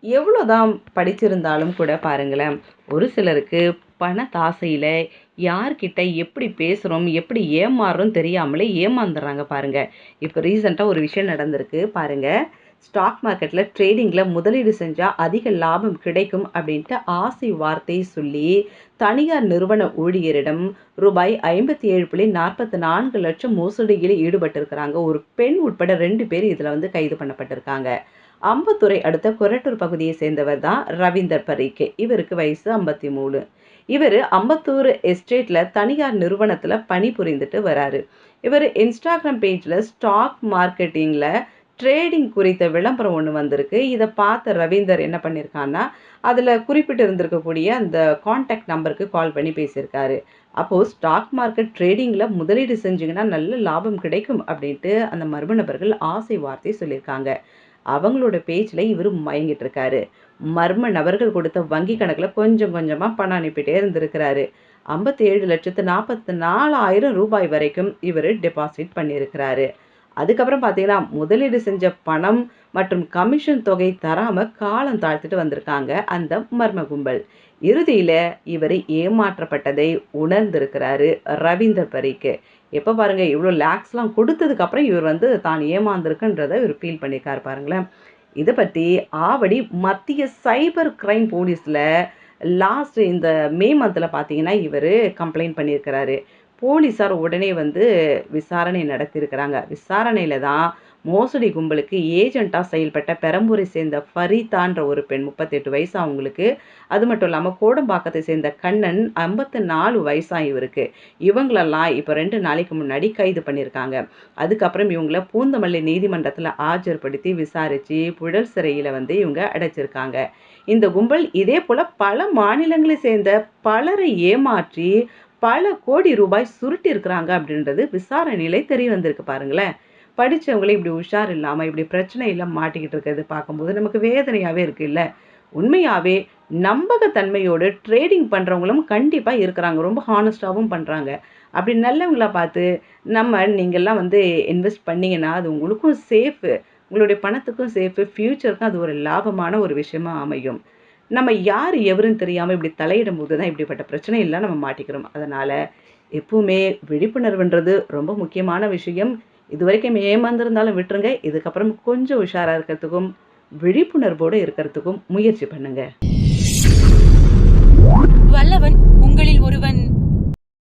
எவ்வளோதான் படிச்சிருந்தாலும் கூட பாருங்களேன், ஒரு சிலருக்கு பணத்தாசையில் யார்கிட்ட எப்படி பேசுகிறோம், எப்படி ஏமாறுறோம் தெரியாமலே ஏமாந்துடுறாங்க பாருங்க. இப்போ ரீசெண்டாக ஒரு விஷயம் நடந்திருக்கு பாருங்க. ஸ்டாக் மார்க்கெட்டில் ட்ரேடிங்கில் முதலீடு செஞ்சால் அதிக லாபம் கிடைக்கும் அப்படின்ட்டு ஆசை வார்த்தை சொல்லி தனியார் நிறுவன ஊழியரிடம் ரூபாய் 57.44 லட்சம் மோசடியில் ஈடுபட்டிருக்கிறாங்க. ஒரு பெண் உட்பட 2 பேர் இதில் வந்து கைது பண்ணப்பட்டிருக்காங்க. அம்பத்தூரை அடுத்த கொரட்டூர் பகுதியை சேர்ந்தவர் தான் ரவீந்தர் பரீக்கே. இவருக்கு வயசு 53. இவர் அம்பத்தூர் எஸ்டேட்டில் தனியார் நிறுவனத்தில் பணிபுரிந்துட்டு வராரு. இவர் இன்ஸ்டாகிராம் பேஜில் ஸ்டாக் மார்க்கெட்டிங்கில் ட்ரேடிங் குறித்த விளம்பரம் ஒன்று வந்திருக்கு. இதை பார்த்த ரவீந்தர் என்ன பண்ணியிருக்கான்னா, அதில் குறிப்பிட்டு இருந்திருக்கக்கூடிய அந்த காண்டாக்ட் நம்பருக்கு கால் பண்ணி பேசியிருக்காரு. அப்போது ஸ்டாக் மார்க்கெட் ட்ரேடிங்கில் முதலீடு செஞ்சிங்கன்னா நல்ல லாபம் கிடைக்கும் அப்படின்ட்டு அந்த மர்ம நபர்கள் ஆசை வார்த்தை சொல்லியிருக்காங்க. அவங்களோட பேஜில் இவர் மயங்கிட்டு இருக்காரு. மர்ம நபர்கள் கொடுத்த வங்கி கணக்கில் கொஞ்சம் கொஞ்சமாக பணம் அனுப்பிட்டே இருந்திருக்கிறாரு. 57,44,000 ரூபாய் வரைக்கும் இவர் டெபாசிட் பண்ணியிருக்கிறாரு. அதுக்கப்புறம் பார்த்தீங்கன்னா, முதலீடு செஞ்ச பணம் மற்றும் கமிஷன் தொகை தராமல் காலம் தாழ்த்திட்டு வந்திருக்காங்க அந்த மர்ம கும்பல். இறுதியில் இவர் ஏமாற்றப்பட்டதை உணர்ந்திருக்கிறாரு ரவீந்தர் பரீக்கு. எப்போ பாருங்கள், இவ்வளோ லேக்ஸ்லாம் கொடுத்ததுக்கப்புறம் இவர் வந்து தான் ஏமாந்துருக்குன்றதை இவர் ஃபீல் பண்ணியிருக்காரு பாருங்களேன். இதை பற்றி ஆவடி மத்திய சைபர் கிரைம் போலீஸில் இந்த மே மந்தில் பார்த்தீங்கன்னா இவர் கம்ப்ளைண்ட் பண்ணியிருக்கிறாரு. போலீஸார் உடனே வந்து விசாரணை நடத்தியிருக்கிறாங்க. விசாரணையில் தான் மோசடி கும்பலுக்கு ஏஜெண்ட்டாக செயல்பட்ட பெரம்பூரை சேர்ந்த ஃபரீதான்ற ஒரு பெண், 38 வயசு அவங்களுக்கு. அது மட்டும் இல்லாமல் கோடம்பாக்கத்தை சேர்ந்த கண்ணன், 54 வயசாக இவருக்கு. இவங்களெல்லாம் இப்போ 2 நாளைக்கு முன்னாடி கைது பண்ணியிருக்காங்க. அதுக்கப்புறம் இவங்கள பூந்தமல்லி நீதிமன்றத்தில் ஆஜர்படுத்தி விசாரித்து புழல் சிறையில் வந்து இவங்க அடைச்சிருக்காங்க. இந்த கும்பல் இதே போல் பல மாநிலங்களை சேர்ந்த பலரை ஏமாற்றி பல கோடி ரூபாய் சுருட்டி இருக்கிறாங்க அப்படின்றது விசாரணையிலே தெரிய வந்திருக்கு பாருங்களேன். படித்தவங்களே இப்படி உஷார் இல்லாமல் இப்படி பிரச்சனையில் மாட்டிக்கிட்டு இருக்கிறது பார்க்கும்போது நமக்கு வேதனையாகவே இருக்குது இல்லை? உண்மையாகவே நம்பகத்தன்மையோடு ட்ரேடிங் பண்ணுறவங்களும் கண்டிப்பாக இருக்கிறாங்க. ரொம்ப ஹானஸ்டாகவும் பண்ணுறாங்க. அப்படி நல்லவங்களா பார்த்து நீங்கள்லாம் வந்து இன்வெஸ்ட் பண்ணிங்கன்னா அது உங்களுக்கும் சேஃபு, உங்களுடைய பணத்துக்கும் சேஃபு, ஃப்யூச்சருக்கும் அது ஒரு லாபமான ஒரு விஷயமா அமையும். நம்ம யார் எவருன்னு தெரியாமல் இப்படி தலையிடும் போது தான் இப்படிப்பட்ட பிரச்சனையெல்லாம் நம்ம மாட்டிக்கிறோம். அதனால் எப்பவுமே விழிப்புணர்வுன்றது ரொம்ப முக்கியமான விஷயம். இது வரைக்கும் ஏமாந்திருந்தாலும் விட்டுருங்க. இதுக்கப்புறம் கொஞ்சம் உஷாராக இருக்கிறதுக்கும் விழிப்புணர்வோடு இருக்கிறதுக்கும் முயற்சி பண்ணுங்க. வல்லவன் உங்களில் ஒருவன்